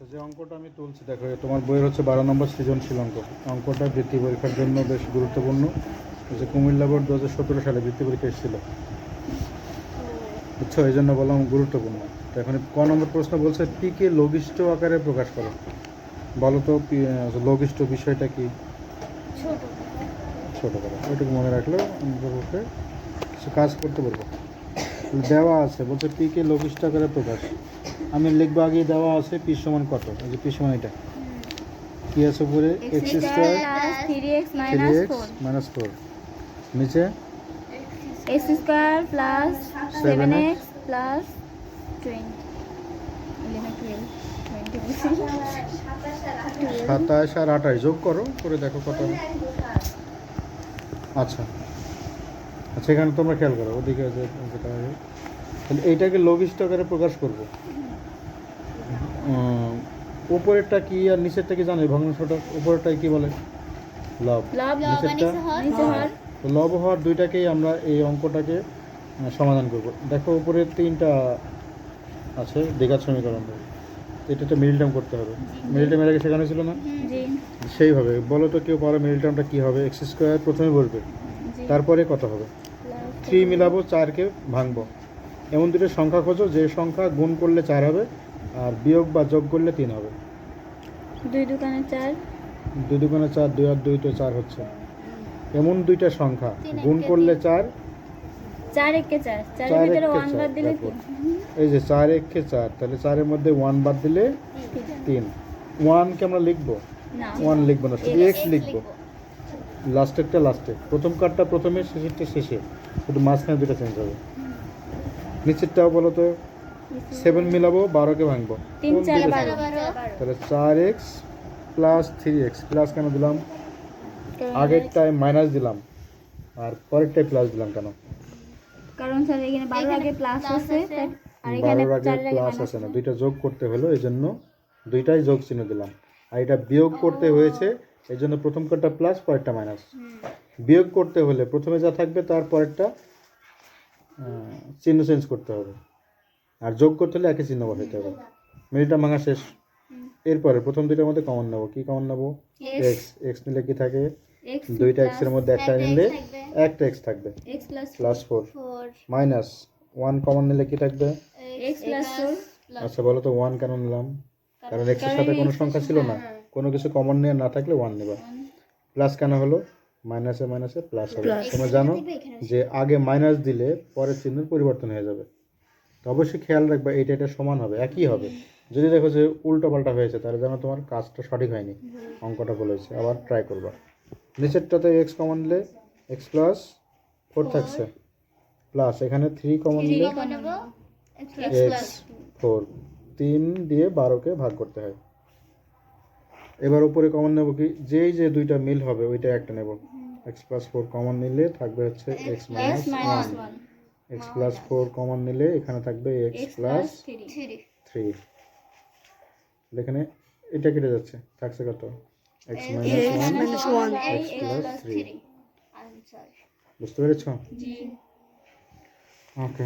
আচ্ছা, যে অঙ্কটা আমি তুলছি দেখো, তোমার বইয়ের হচ্ছে 12 নম্বর সৃজনশীল অঙ্ক। অঙ্কটা বৃত্তি পরীক্ষার জন্য বেশ গুরুত্বপূর্ণ। যে কুমিল্লা বোর্ড 2017 সালে বৃত্তি পরীক্ষা এসেছিল, বুঝছো, এই জন্য বললাম গুরুত্বপূর্ণ। তো এখন ক নম্বর প্রশ্ন বলছে পিকে লঘিষ্ঠ আকারে প্রকাশ করো। বলো তো লঘিষ্ঠ বিষয়টা কি? ছোট করো, ওইটুকু মনে রাখলে আমাদের পক্ষে কিছু কাজ করতে পারবো। দেওয়া আছে বলছে পিকে লঘিষ্ঠ আকারে প্রকাশ। আমি লিখবো আগে দেওয়া আছে পি সমান কত, এই যে পি সমান এটা কি আছে উপরে এক্স স্কোয়ার 3x মাইনাস 4, নিচে x square plus 7x plus 20 27 আর 28 যোগ করো, করে দেখো কত হবে। আচ্ছা আচ্ছা, এখানে তোমরা খেয়াল করো ওদিকে যেটা হবে, তাহলে এইটাকে লঘিষ্ঠ আকারে প্রকাশ করবো। উপরেরটা কি আর নিচেরটা কি জানো? ভগ্নাংশটা উপরেরটাই কি বলে? লব। নিচেরটা তো লব হওয়ার দুইটাকেই আমরা এই অঙ্কটাকে সমাধান করব। দেখো উপরে 3টা আছে দ্বিঘাত সমীকরণ, এটা মিডল টার্ম করতে হবে। মিডল টার্ম এর আগে শেখানো ছিল না? সেইভাবে বলো তো কেউ পারো মিডল টার্মটা কী হবে? এক্স স্কোয়ার প্রথমে বলবে, তারপরে কত হবে? 3 মিলাবো, 4কে ভাঙবো। এমন দুটো সংখ্যা খোঁজো যে সংখ্যা গুণ করলে 4 হবে আর বিয়োগ বা যোগ করলে 3 হবে। 2 দুগুণে 4, 2 দুগুণে 4, 2 আর 2 তো 4 হচ্ছে। এমন দুইটা সংখ্যা গুণ করলে 4, 4 একে 4, 4 এর ভিতরে 1 বাদ দিলে 3। এই যে 4 একে 4, তাহলে 4 এর মধ্যে 1 বাদ দিলে 3। 1 কে আমরা লিখবো না, 1 লিখবো না, শুধু x লিখবো। লাস্টেরটা লাস্টে, প্রথম কার্ডটা প্রথমে, শেষেরটা শেষে, শুধু মাঝখানে দুটো চেঞ্জ হবে। নিচেরটাও বলো তো 7 মিলাবো, 12কে ভাঙবো, 3 4 12, তাহলে 4x প্লাস 3x। প্লাস কেন দিলাম? আগেরটায় মাইনাস দিলাম আর পরেরটায় প্লাস দিলাম কেন? কারণ স্যার এখানে 12 আগে প্লাস আছে আর এখানে 12 আগে 4 এর আগে প্লাস মাইনাস আছে না, দুইটা যোগ করতে হলো, এই জন্য দুইটাই যোগ চিহ্ন দিলাম। আর এটা বিয়োগ করতে হয়েছে, এই জন্য প্রথম কার্ডটা প্লাস পরেরটা মাইনাস। বিয়োগ করতে হলে প্রথমে যা থাকবে তার পরেরটা চিহ্ন চেঞ্জ করতে হবে, আর যোগ করতে হলে একই চিহ্ন বসাতে হবে। মিনিটটা ভাঙা শেষ। এরপরে প্রথম দুইটার মধ্যে কমন নেবো। কি কমন নেবো? এক্স। এক্স নিলে কি থাকে? দুইটা এক্স এর মধ্যে একটা নিলে একটা এক্স থাকবে, x প্লাস 4 মাইনাস 1 কমন নিলে কি থাকবে? x plus 4। আচ্ছা বলো তো 1 কেন নিলাম? কারণ এক্স এর সাথে কোনো সংখ্যা ছিল না, কোনো কিছু কমন নিয়ে না থাকলে 1 নেবা। প্লাস কেন হলো? মাইনাসে মাইনাসে প্লাস হবে। তোমরা জানো যে আগে মাইনাস দিলে পরের চিহ্নের পরিবর্তন হয়ে যাবে। তো অবশ্যই খেয়াল রাখবা এইটা এটা সমান হবে, একই হবে। যদি দেখো যে উল্টো পাল্টা হয়েছে তাহলে জানো তোমার কাজটা সঠিক হয়নি, অঙ্কটা ভুল হয়েছে, আবার ট্রাই করবা। নিচেরটাতে এক্স কমন নিলে এক্স প্লাস 4 থাকছে, প্লাস এখানে 3 কমন নিলে এক্স 4। 3 দিয়ে 12কে ভাগ করতে হয়। এবার উপরে কমন নেব কি? যেই যে দুইটা মিল হবে ওইটা একটা নেব। এক্স প্লাস 4 কমন নিলে থাকবে হচ্ছে x minus 1। X plus 4 common নিলে এখানে থাকবে এক্স প্লাস 3। এখানে এটা কেটে যাচ্ছে, থাকছে কত? X minus 1 x plus 3। বুঝতে পেরেছ? ওকে।